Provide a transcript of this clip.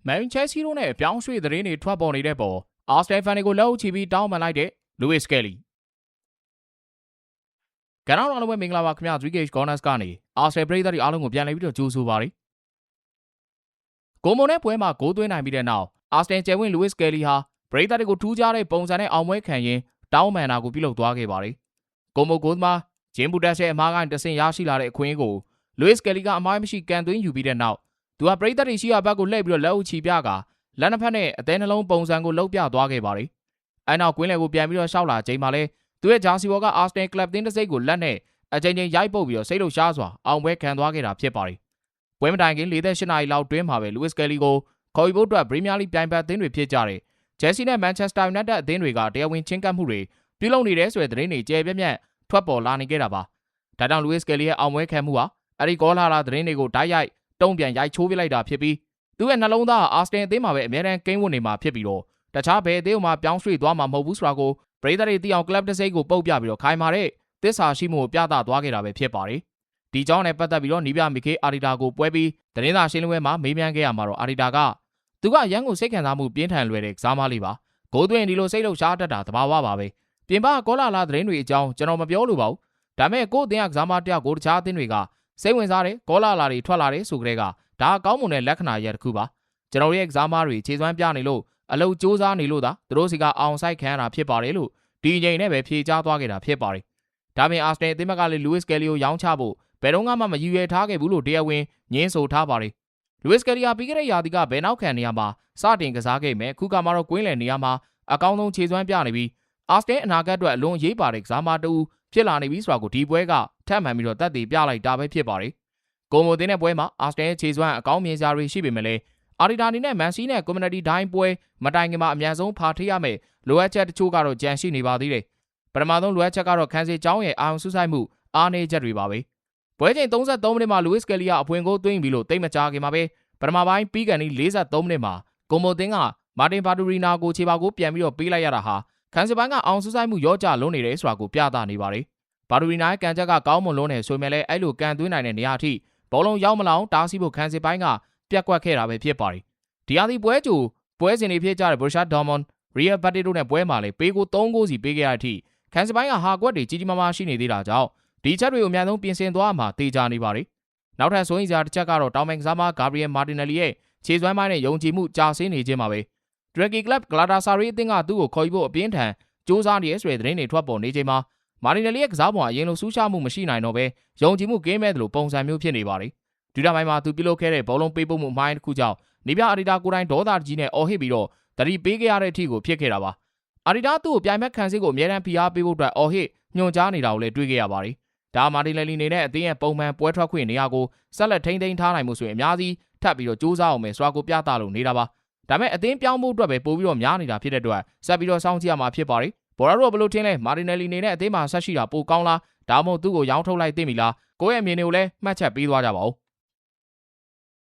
မန်ချက်စီတို့နဲ့ပြောင်းရွှေ့သတင်းတွေထွက်ပေါ်နေတဲ့ပေါ်အာစနယ်ဖန်တွေကိုလက်အုပ်ချပြီးတောင်းပန်လိုက်တဲ့လူးဝစ်ကယ်လီကနောက်တော်လုံးပဲမင်္ဂလာပါခင်ဗျာ 3Gage Corners ကနေအာစနယ်ပရိသတ်တွေအားလုံးကိုပြန်လည်ပြီးတော့ကြိုဆိုပါရစေကိုမွန်နဲ့ပွဲမှာဂိုးသွင်းနိုင်ပြီးတဲ့နောက်အာစနယ်ကျယ်ဝင်းလူးဝစ်ကယ်လီဟာပရိသတ်တွေကိုထူးခြားတဲ့ပုံစံနဲ့အောင်ပွဲခံရင်းတောင်းပန်တာကိုပြုလုပ်သွားခဲ့ပါတယ်ကိုမိုဂိုးသမားဂျင်းဘူတက်ရဲ့အမားကိုင်းတဆင့်ရရှိလာတဲ့အခွင့်အရေးကိုလူးဝစ်ကယ်လီကအမားမရှိကန်သွင်းယူပြီးတဲ့နောက်သူဟာပရိသတ်တွေရှိရာဘက်ကိုလှည့်ပြီးတော့လက်အုပ်ချပြကလက်နှစ်ဖက်နဲ့အသေးနှလုံးပုံစံကိုလှုပ်ပြသွားခဲ့ပါတယ်။အဲနောက်ကွင်းလယ်ကိုပြန်ပြီးတော့ရှောက်လာချိန်မှာလဲသူရဲ့ဂျာစီဘော်ကအာစနယ်ကလပ်တင်းတစ်စိတ်ကိုလက်နဲ့အချိန်ချင်းရိုက်ပုတ်ပြီးတော့စိတ်လှုပ်ရှားစွာအောင်ပွဲခံသွားခဲ့တာဖြစ်ပါတယ်။ပွဲမတိုင်ခင်48နာရီလောက်တွင်းမှာပဲလူးဝစ်ကယ်လီကိုခေါ်ယူဖို့အတွက်ပရီးမီးယားလိဂ်ပြိုင်ဘက်အသင်းတွေဖြစ်ကြတဲ့ဂျယ်ဆီနဲ့မန်ချက်စတာယူနိုက်တက်အသင်းတွေကတရားဝင်ချင်းကပ်မှုတွေပြုလုပ်နေတဲ့ဆိုတဲ့သတင်းတွေကြဲပြန့်ပြန့်ထွက်ပေါ်လာနေခဲ့တာပါ။ဒါကြောင့်လူးဝစ်ကယ်လီရဲ့အောင်ပွဲခံမှုဟာအဲဒီကောလာလာသတင်းတွေကိုတိုက်ရိုက်တုံ့ပြန်ရိုက်ချိုးပြလိုက်တာဖြစ်ပြီးသူ့ရဲ့နှလုံးသားအာစနယ်အသင်းမှာပဲအမြဲတမ်းကိန်းဝတ်နေမှာဖြစ်ပြီးတော့တခြားဘယ်အသင်းမှပြောင်းရွှေ့သွားမှာမဟုတ်ဘူးဆိုတာကိုပရိသတ်တွေသိအောင်ကလပ်တစ်စိတ်ကိုပုတ်ပြပြီးတော့ခိုင်မာတဲ့သစ္စာရှိမှုကိုပြသသွားခဲ့တာပဲဖြစ်ပါတယ်။ဒီကြောင်းနဲ့ပတ်သက်ပြီးတော့နီးပြမီကေအာရီတာကိုပွဲပြီးသတင်းစာရှင်းလင်းပွဲမှာမေးမြန်းခဲ့ရမှာတော့အာရီတာကသူကအရန်ကိုစိတ်ခံစားမှုပြင်းထန်လွယ်တဲ့ကစားမလေးပါ။ဂိုးသွင်းဒီလိုစိတ်လှုပ်ရှားတတ်တာသဘာဝပါပဲ။ပြင်ပကောလာလာသတင်းတွေအကြောင်းကျွန်တော်မပြောလို့ပါဘူး။ဒါပေမဲ့ကို့အသင်းကကစားမတယောက်ကိုတခြားအသင်းတွေကစိတ်ဝင်စားတဲ့ကောလာလာတွေထွက်လာတယ်ဆိုကြတဲ့ကဒါအကောင်းမွန်တဲ့လက္ခဏာရတစ်ခုပါကျွန်တော်ရဲ့ကစားမတွေခြေစွမ်းပြနေလို့အလုပ်စူးစမ်းနေလို့သာသူတို့စီကအောင်ဆိုင်ခံရတာဖြစ်ပါတယ်လို့ဒီအချိန်နဲ့ပဲဖြေကြားသွားခဲ့တာဖြစ်ပါတယ်ဒါပြင်အာစနယ်အသင်းဘက်ကလည်းလူးဝစ်ကယ်လီကိုရောင်းချဖို့ဘယ်တော့မှမရည်ရွယ်ထားခဲ့ဘူးလို့တရားဝင်ညင်းဆိုထားပါတယ်လူးဝစ်ကယ်လီဟာပြီးခဲ့တဲ့ရာသီကဘယ်နောက်ခံနေရမှာစတင်ကစားခဲ့မယ်ခုကမှတော့ကွင်းလယ်နေရမှာအကောင်းဆုံးခြေစွမ်းပြနေပြီးအာစနယ်အနာဂတ်အတွက်အလွန်ရေးပါတဲ့ကစားမတူဖြစ်လာနေပြီဆိုတာကိုဒီပွဲကထပ်မှန်ပြီးတော့တက်တည်ပြလိုက်တာပဲဖြစ်ပါတယ်ကိုမိုသင်းတဲ့ပွဲမှာအာစနယ်ခြေစွမ်းအကောင်းမြင်စရာတွေရှိပေမဲ့လည်းအာရီတာနီနဲ့မန်စီနဲ့ကွန်မြူနတီဒိုင်းပွဲမတိုင်ခင်မှာအများဆုံးဖာထေးရမယ်လိုအပ်ချက်တချို့ကတော့ကြံရှိနေပါသေးတယ်ပထမဆုံးလိုအပ်ချက်ကတော့ခန်းစီကျောင်းရဲ့အာရုံစူးစိုက်မှုအားနည်းချက်တွေပါပဲပွဲချိန်33မိနစ်မှာလူးဝစ်ကယ်လီကအဖွင့်ကိုသွင်းပြီးလို့တိတ်မကြခင်မှာပဲပထမပိုင်းပြီးကန်ဒီ43မိနစ်မှာကိုမိုသင်းကမာတင်ဘာဒူရီနာကိုခြေပါကိုပြန်ပြီးတော့ပေးလိုက်ရတာဟာခန်းစီပိုင်းကအာရုံစူးစိုက်မှုရောကျလုံးနေတယ်ဆိုတာကိုပြသနေပါတယ်ဘာဒူရီနာရဲ့ကန်ချက်ကကောင်းမွန်လုံးနေဆိုပေမဲ့လည်းအဲ့လိုကန်သွင်းနိုင်တဲ့နေရာအထိဘောလုံးရောက်မလောင်တားဆီးဖို့ခန်းစီပိုင်းကပြက်ကွက်ခဲ့တာပဲဖြစ်ပါတယ်ဒီဟာဒီပွဲကြိုပွဲစဉ်တွေဖြစ်ကြတဲ့ဘရူရှာဒေါ်မွန်ရီယယ်ဘတ်တီတို့နဲ့ပွဲမှာလည်းပေးကို3ဂိုးစီပေးခဲ့ရတဲ့အထိခန်းစပိုင်းကဟာကွက်တွေကြီးကြီးမားမားရှိနေသေးတာကြောင့်ဒီချက်တွေကိုအများဆုံးပြင်ဆင်သွားမှာတေချာနေပါတယ်နောက်ထပ်ဆိုရင်စရာတစ်ချက်ကတော့တောင်ပိုင်းကစားမဂါဘရီယယ်မာတင်နယ်လီရဲ့ခြေစွမ်းပိုင်းနဲ့ယုံကြည်မှုကြာဆင်းနေခြင်းပါပဲဒရက်ကီကလပ်ဂလာတာဆာရီအသင်းကသူ့ကိုခေါ်ယူဖို့အပြင်းထန်စူးစမ်းနေရတဲ့သတင်းတွေထွက်ပေါ်နေချိန်မှာမာတင်နယ်လီရဲ့ကစားပုံအရင်လိုစူးစမ်းမှုမရှိနိုင်တော့ပဲယုံကြည်မှုကင်းမဲ့တယ်လို့ပုံစံမျိုးဖြစ်နေပါတယ်ဒူတာပိုင်းမှာသူပြုလုပ်ခဲ့တဲ့ဘောလုံးပေးပို့မှုမိုင်းတစ်ခုကြောင့်နေပြအာရီတာကိုတိုင်းဒေါသကြီးနဲ့အော်ဟစ်ပြီးတော့တတိပေးခဲ့ရတဲ့အထိကိုဖြစ်ခဲ့တာပါအာရီတာသူ့ကိုပြိုင်ဘက်ခံစစ်ကိုအမြဲတမ်းဖိအားပေးဖို့အတွက်အော်ဟစ်ညွှန်ကြားနေတာကိုလည်းတွေ့ခဲ့ရပါတယ်ဒါမာတင်နယ်လီနေနဲ့အသင်းရဲ့ပုံမှန်ပွဲထွက်ခွင့်နေရာကိုဆက်လက်ထိန်းသိမ်းထားနိုင်မှုဆိုရင်အများကြီးထပ်ပြီးတော့စူးစမ်းအောင်မယ်ဆိုတာကိုပြသလို့နေတာပါဒါပေမဲ့အသင်းပြောင်းဖို့အတွက်ပဲပို့ပြီးတော့များနေတာဖြစ်တဲ့အတွက်ဆက်ပြီးတော့စောင့်ကြည့်ရမှာဖြစ်ပါတယ်ဘော်ရာတို့ဘယ်လိုထင်လဲမာတင်နယ်လီနေနဲ့အသင်းမှာဆက်ရှိတာပိုကောင်းလားဒါမှမဟုတ်သူ့ကိုရောင်းထုတ်လိုက်သိပြီလားကိုယ့်ရဲ့အမြင်တွေကိုလည်းမှတ်ချက်ပေးသွားကြပါဦး